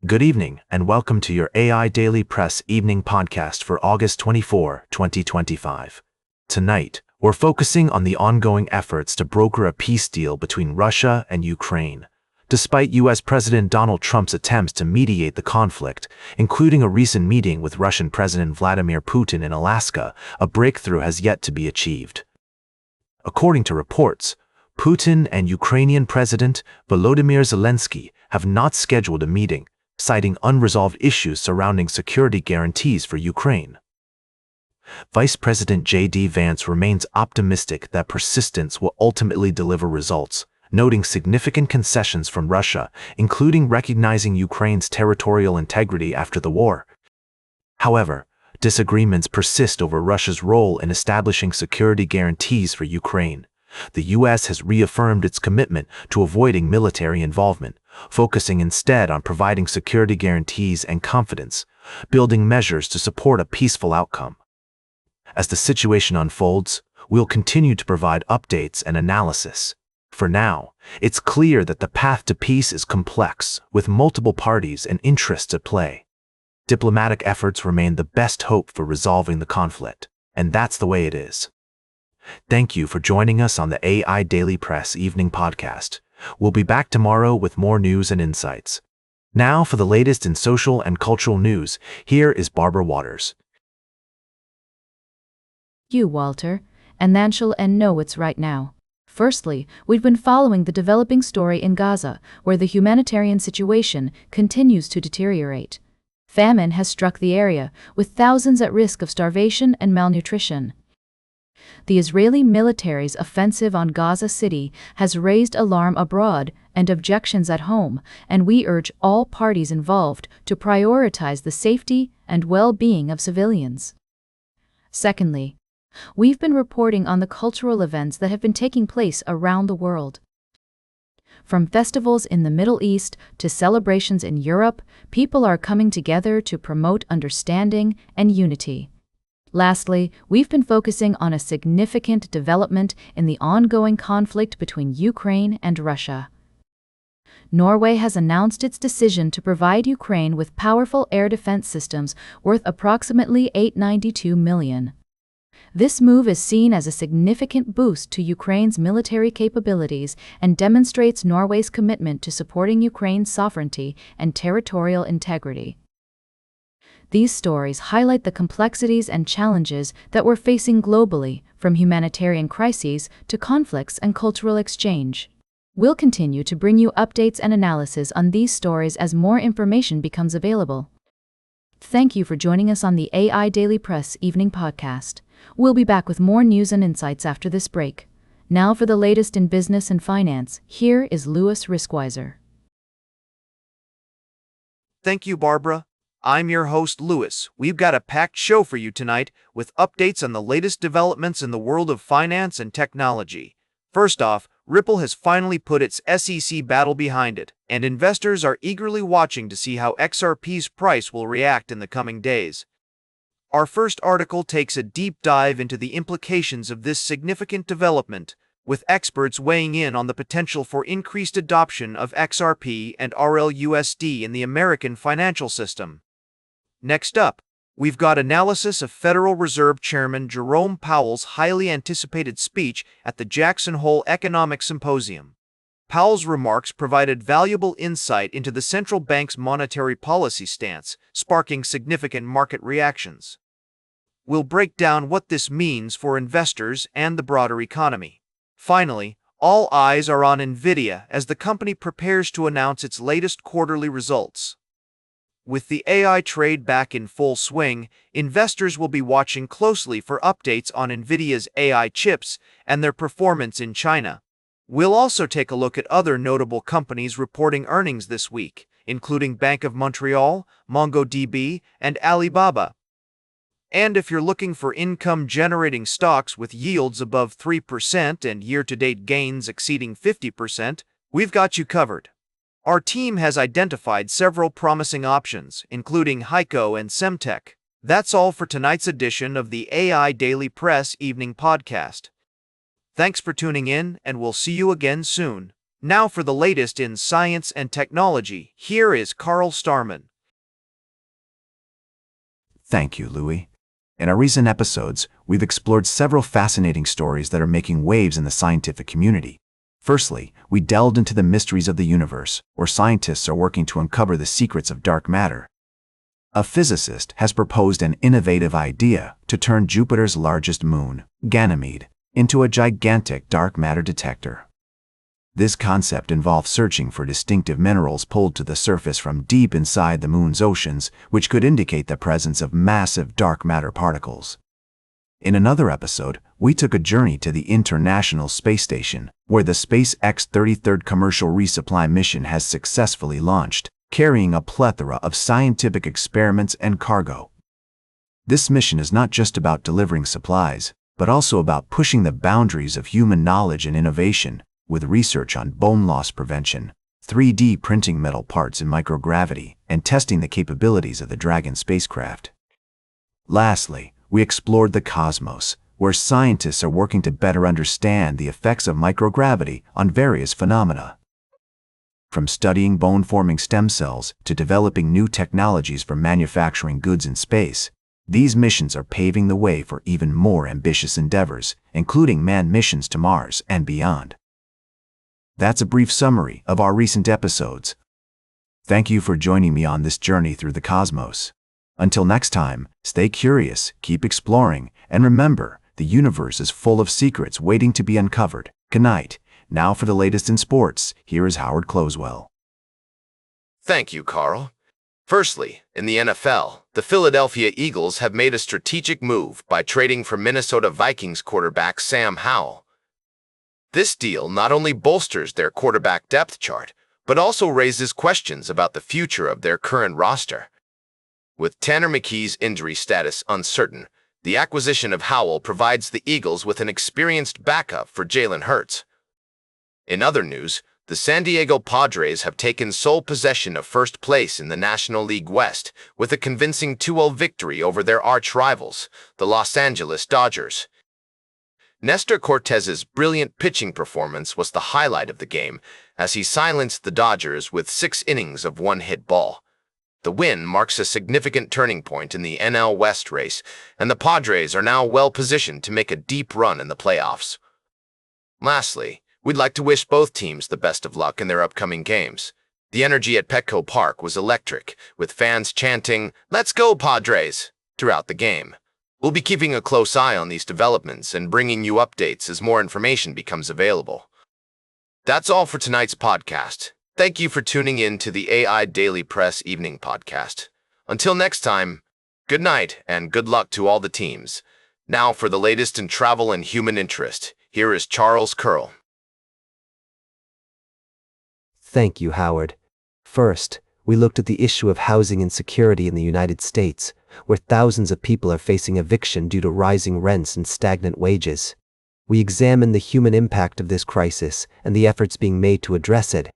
Good evening, and welcome to your AI Daily Press evening podcast for August 24, 2025. Tonight, we're focusing on the ongoing efforts to broker a peace deal between Russia and Ukraine. Despite U.S. President Donald Trump's attempts to mediate the conflict, including a recent meeting with Russian President Vladimir Putin in Alaska, a breakthrough has yet to be achieved. According to reports, Putin and Ukrainian President Volodymyr Zelensky have not scheduled a meeting, citing unresolved issues surrounding security guarantees for Ukraine. Vice President J.D. Vance remains optimistic that persistence will ultimately deliver results, noting significant concessions from Russia, including recognizing Ukraine's territorial integrity after the war. However, disagreements persist over Russia's role in establishing security guarantees for Ukraine. The U.S. has reaffirmed its commitment to avoiding military involvement, focusing instead on providing security guarantees and confidence, building measures to support a peaceful outcome. As the situation unfolds, we'll continue to provide updates and analysis. For now, it's clear that the path to peace is complex, with multiple parties and interests at play. Diplomatic efforts remain the best hope for resolving the conflict, and that's the way it is. Thank you for joining us on the AI Daily Press evening podcast. We'll be back tomorrow with more news and insights. Now for the latest in social and cultural news, here is Barbara Waters. You, Walter, and Nanshul and know it's right now. Firstly, we've been following the developing story in Gaza, where the humanitarian situation continues to deteriorate. Famine has struck the area, with thousands at risk of starvation and malnutrition. The Israeli military's offensive on Gaza City has raised alarm abroad and objections at home, and we urge all parties involved to prioritize the safety and well-being of civilians. Secondly, we've been reporting on the cultural events that have been taking place around the world. From festivals in the Middle East to celebrations in Europe, people are coming together to promote understanding and unity. Lastly, we've been focusing on a significant development in the ongoing conflict between Ukraine and Russia. Norway has announced its decision to provide Ukraine with powerful air defense systems worth approximately $892 million. This move is seen as a significant boost to Ukraine's military capabilities and demonstrates Norway's commitment to supporting Ukraine's sovereignty and territorial integrity. These stories highlight the complexities and challenges that we're facing globally, from humanitarian crises to conflicts and cultural exchange. We'll continue to bring you updates and analysis on these stories as more information becomes available. Thank you for joining us on the AI Daily Press evening podcast. We'll be back with more news and insights after this break. Now for the latest in business and finance, here is Louis Riskweiser. Thank you, Barbara. I'm your host, Louis. We've got a packed show for you tonight with updates on the latest developments in the world of finance and technology. First off, Ripple has finally put its SEC battle behind it, and investors are eagerly watching to see how XRP's price will react in the coming days. Our first article takes a deep dive into the implications of this significant development, with experts weighing in on the potential for increased adoption of XRP and RLUSD in the American financial system. Next up, we've got analysis of Federal Reserve Chairman Jerome Powell's highly anticipated speech at the Jackson Hole Economic Symposium. Powell's remarks provided valuable insight into the central bank's monetary policy stance, sparking significant market reactions. We'll break down what this means for investors and the broader economy. Finally, all eyes are on NVIDIA as the company prepares to announce its latest quarterly results. With the AI trade back in full swing, investors will be watching closely for updates on NVIDIA's AI chips and their performance in China. We'll also take a look at other notable companies reporting earnings this week, including Bank of Montreal, MongoDB, and Alibaba. And if you're looking for income-generating stocks with yields above 3% and year-to-date gains exceeding 50%, we've got you covered. Our team has identified several promising options, including Heiko and Semtech. That's all for tonight's edition of the AI Daily Press Evening Podcast. Thanks for tuning in, and we'll see you again soon. Now for the latest in science and technology, here is Carl Starman. Thank you, Louis. In our recent episodes, we've explored several fascinating stories that are making waves in the scientific community. Firstly, we delved into the mysteries of the universe, where scientists are working to uncover the secrets of dark matter. A physicist has proposed an innovative idea to turn Jupiter's largest moon, Ganymede, into a gigantic dark matter detector. This concept involves searching for distinctive minerals pulled to the surface from deep inside the moon's oceans, which could indicate the presence of massive dark matter particles. In another episode, we took a journey to the International Space Station, where the SpaceX 33rd commercial resupply mission has successfully launched, carrying a plethora of scientific experiments and cargo. This mission is not just about delivering supplies, but also about pushing the boundaries of human knowledge and innovation, with research on bone loss prevention, 3D printing metal parts in microgravity, and testing the capabilities of the Dragon spacecraft. Lastly, we explored the cosmos, where scientists are working to better understand the effects of microgravity on various phenomena. From studying bone-forming stem cells to developing new technologies for manufacturing goods in space, these missions are paving the way for even more ambitious endeavors, including manned missions to Mars and beyond. That's a brief summary of our recent episodes. Thank you for joining me on this journey through the cosmos. Until next time, stay curious, keep exploring, and remember, the universe is full of secrets waiting to be uncovered. Good night. Now for the latest in sports, here is Howard Closewell. Thank you, Carl. Firstly, in the NFL, the Philadelphia Eagles have made a strategic move by trading for Minnesota Vikings quarterback Sam Howell. This deal not only bolsters their quarterback depth chart, but also raises questions about the future of their current roster. With Tanner McKee's injury status uncertain, the acquisition of Howell provides the Eagles with an experienced backup for Jalen Hurts. In other news, the San Diego Padres have taken sole possession of first place in the National League West with a convincing 2-0 victory over their arch-rivals, the Los Angeles Dodgers. Nestor Cortez's brilliant pitching performance was the highlight of the game, as he silenced the Dodgers with 6 innings of one-hit ball. The win marks a significant turning point in the NL West race, and the Padres are now well-positioned to make a deep run in the playoffs. Lastly, we'd like to wish both teams the best of luck in their upcoming games. The energy at Petco Park was electric, with fans chanting, "Let's go, Padres!" throughout the game. We'll be keeping a close eye on these developments and bringing you updates as more information becomes available. That's all for tonight's podcast. Thank you for tuning in to the AI Daily Press Evening Podcast. Until next time, good night and good luck to all the teams. Now for the latest in travel and human interest, here is Charles Curl. Thank you, Howard. First, we looked at the issue of housing insecurity in the United States, where thousands of people are facing eviction due to rising rents and stagnant wages. We examined the human impact of this crisis and the efforts being made to address it.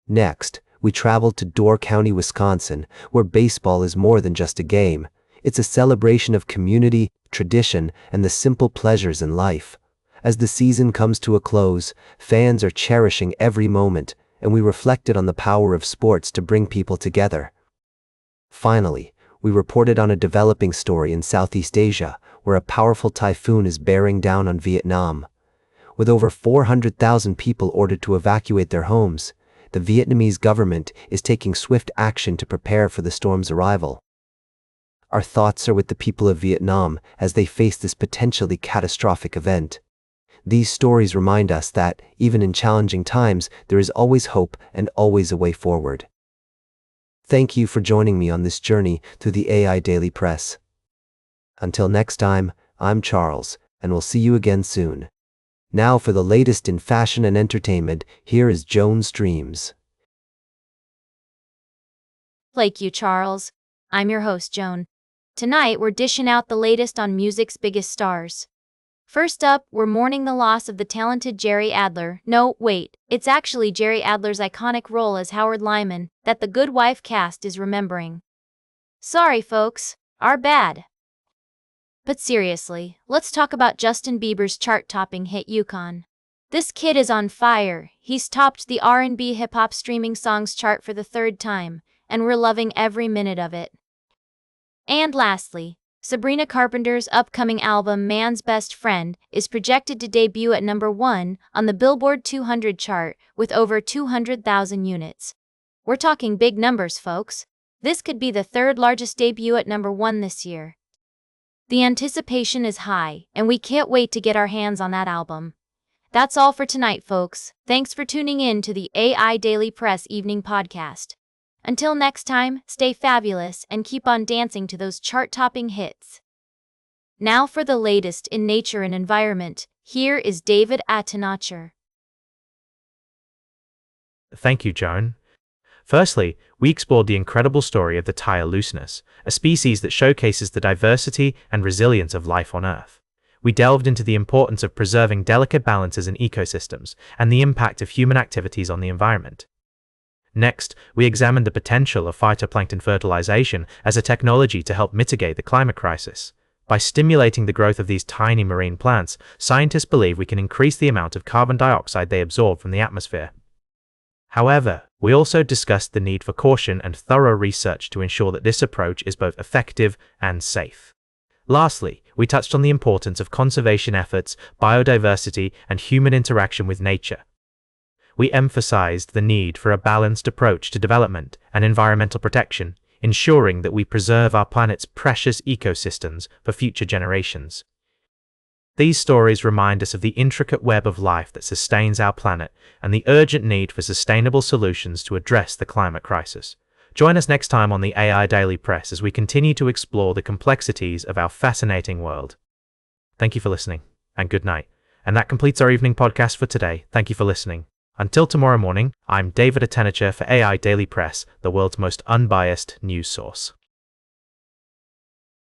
Next, we traveled to Door County, Wisconsin, where baseball is more than just a game. It's a celebration of community, tradition, and the simple pleasures in life. As the season comes to a close, fans are cherishing every moment, and we reflected on the power of sports to bring people together. Finally, we reported on a developing story in Southeast Asia, where a powerful typhoon is bearing down on Vietnam. With over 400,000 people ordered to evacuate their homes, the Vietnamese government is taking swift action to prepare for the storm's arrival. Our thoughts are with the people of Vietnam as they face this potentially catastrophic event. These stories remind us that, even in challenging times, there is always hope and always a way forward. Thank you for joining me on this journey through the AI Daily Press. Until next time, I'm Charles, and we'll see you again soon. Now for the latest in fashion and entertainment, here is Joan Streams. Thank you, Charles. I'm your host, Joan. Tonight, we're dishing out the latest on music's biggest stars. First up, we're mourning the loss of the talented Jerry Adler. No, wait, it's actually Jerry Adler's iconic role as Howard Lyman that The Good Wife cast is remembering. Sorry, folks, our bad. But seriously, let's talk about Justin Bieber's chart-topping hit Yukon. This kid is on fire. He's topped the R&B hip-hop streaming songs chart for the third time, and we're loving every minute of it. And lastly, Sabrina Carpenter's upcoming album Man's Best Friend is projected to debut at number 1 on the Billboard 200 chart with over 200,000 units. We're talking big numbers, folks. This could be the third largest debut at number 1 this year. The anticipation is high, and we can't wait to get our hands on that album. That's all for tonight, folks. Thanks for tuning in to the AI Daily Press Evening Podcast. Until next time, stay fabulous and keep on dancing to those chart-topping hits. Now for the latest in nature and environment, here is David Attenacher. Thank you, Joan. Firstly, we explored the incredible story of the tire lucenus, a species that showcases the diversity and resilience of life on Earth. We delved into the importance of preserving delicate balances in ecosystems and the impact of human activities on the environment. Next, we examined the potential of phytoplankton fertilization as a technology to help mitigate the climate crisis. By stimulating the growth of these tiny marine plants, scientists believe we can increase the amount of carbon dioxide they absorb from the atmosphere. However, we also discussed the need for caution and thorough research to ensure that this approach is both effective and safe. Lastly, we touched on the importance of conservation efforts, biodiversity, and human interaction with nature. We emphasized the need for a balanced approach to development and environmental protection, ensuring that we preserve our planet's precious ecosystems for future generations. These stories remind us of the intricate web of life that sustains our planet and the urgent need for sustainable solutions to address the climate crisis. Join us next time on the AI Daily Press as we continue to explore the complexities of our fascinating world. Thank you for listening, and good night. And that completes our evening podcast for today. Thank you for listening. Until tomorrow morning, I'm David Attenacher for AI Daily Press, the world's most unbiased news source.